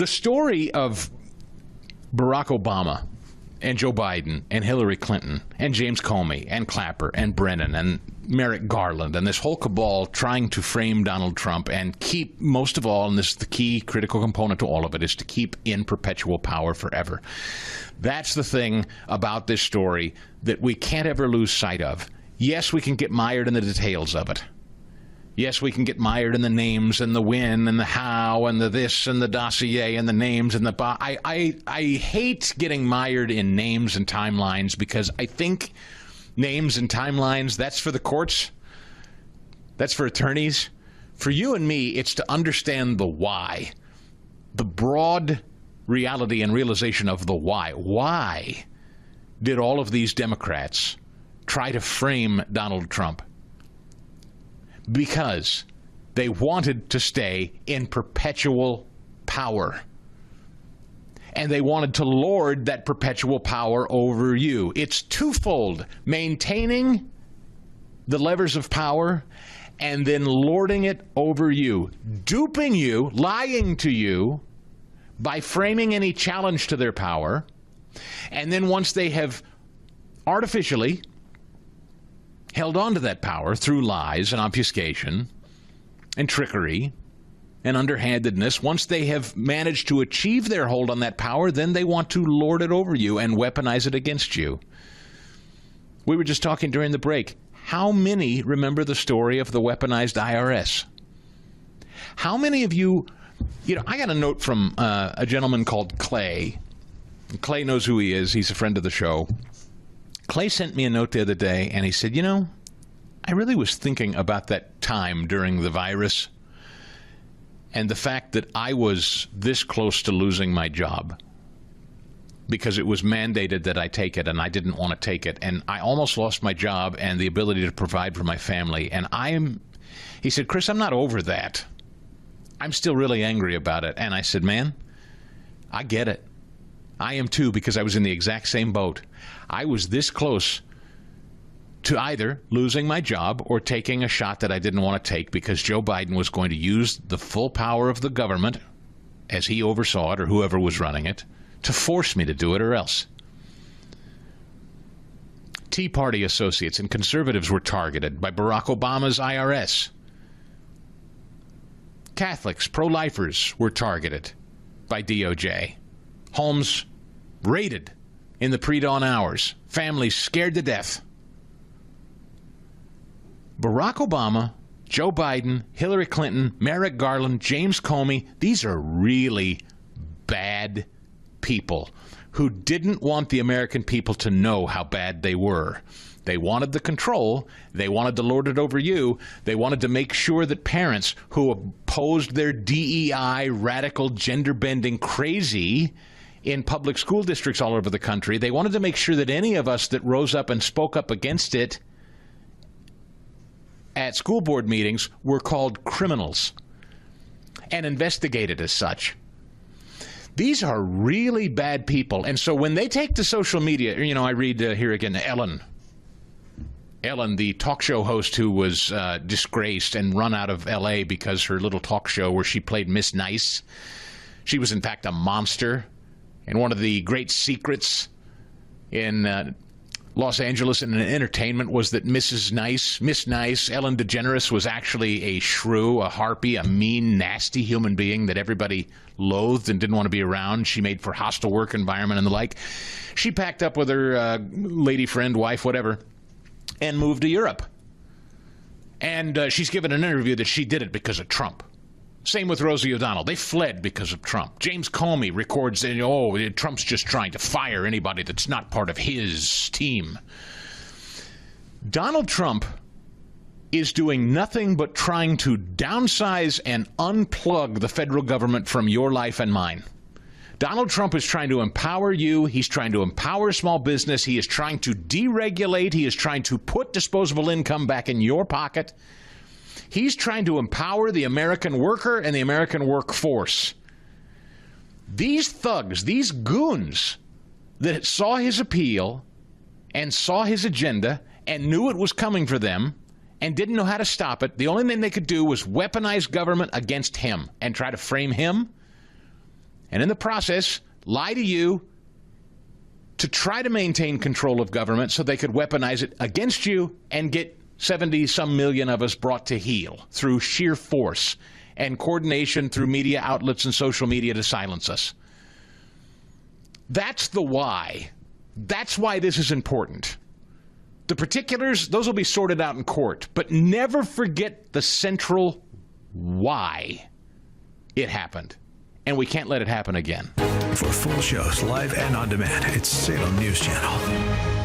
The story of Barack Obama and Joe Biden and Hillary Clinton and James Comey and Clapper and Brennan and Merrick Garland and this whole cabal trying to frame Donald Trump and keep, most of all, and this is the key critical component to all of it, is to keep in perpetual power forever. That's the thing about this story that we can't ever lose sight of. Yes, we can get mired in the details of it. Yes, we can get mired in the names and the when and the how and the this and the dossier and the names and the... I hate getting mired in names and timelines, because I think names and timelines, that's for the courts. That's for attorneys. For you and me, it's to understand the why. The broad reality and realization of the why. Why did all of these Democrats try to frame Donald Trump? Because they wanted to stay in perpetual power. And they wanted to lord that perpetual power over you. It's twofold: maintaining the levers of power and then lording it over you, duping you, lying to you by framing any challenge to their power. And then once they have artificially held on to that power through lies and obfuscation and trickery and underhandedness, once they have managed to achieve their hold on that power, then they want to lord it over you and weaponize it against you. We were just talking during the break. How many remember the story of the weaponized IRS? How many of you, I got a note from a gentleman called Clay. Clay knows who he is. He's a friend of the show. Clay sent me a note the other day, and he said, I really was thinking about that time during the virus and the fact that I was this close to losing my job because it was mandated that I take it, and I didn't want to take it. And I almost lost my job and the ability to provide for my family. And he said, Chris, I'm not over that. I'm still really angry about it. And I said, man, I get it. I am too, because I was in the exact same boat. I was this close to either losing my job or taking a shot that I didn't want to take, because Joe Biden was going to use the full power of the government, as he oversaw it, or whoever was running it, to force me to do it or else. Tea Party associates and conservatives were targeted by Barack Obama's IRS. Catholics, pro-lifers were targeted by DOJ. Homes raided in the pre-dawn hours. Families scared to death. Barack Obama, Joe Biden, Hillary Clinton, Merrick Garland, James Comey, these are really bad people who didn't want the American people to know how bad they were. They wanted the control. They wanted to lord it over you. They wanted to make sure that parents who opposed their DEI, radical, gender-bending crazy in public school districts all over the country, they wanted to make sure that any of us that rose up and spoke up against it at school board meetings were called criminals and investigated as such. These are really bad people. And so when they take to social media, I read here again, Ellen, the talk show host who was disgraced and run out of L.A. because her little talk show where she played Miss Nice, she was in fact a monster. And one of the great secrets in Los Angeles in entertainment was that Miss Nice, Ellen DeGeneres, was actually a shrew, a harpy, a mean, nasty human being that everybody loathed and didn't want to be around. She made for hostile work environment and the like. She packed up with her lady friend, wife, whatever, and moved to Europe. And she's given an interview that she did it because of Trump. Same with Rosie O'Donnell. They fled because of Trump. James Comey records that, Trump's just trying to fire anybody that's not part of his team. Donald Trump is doing nothing but trying to downsize and unplug the federal government from your life and mine. Donald Trump is trying to empower you. He's trying to empower small business. He is trying to deregulate. He is trying to put disposable income back in your pocket. He's trying to empower the American worker and the American workforce. These thugs, these goons that saw his appeal and saw his agenda and knew it was coming for them and didn't know how to stop it, the only thing they could do was weaponize government against him and try to frame him and in the process, lie to you to try to maintain control of government so they could weaponize it against you and get 70-some million of us brought to heel through sheer force and coordination through media outlets and social media to silence us. That's the why. That's why this is important. The particulars, those will be sorted out in court, but never forget the central why it happened. And we can't let it happen again. For full shows, live and on demand, it's Salem News Channel.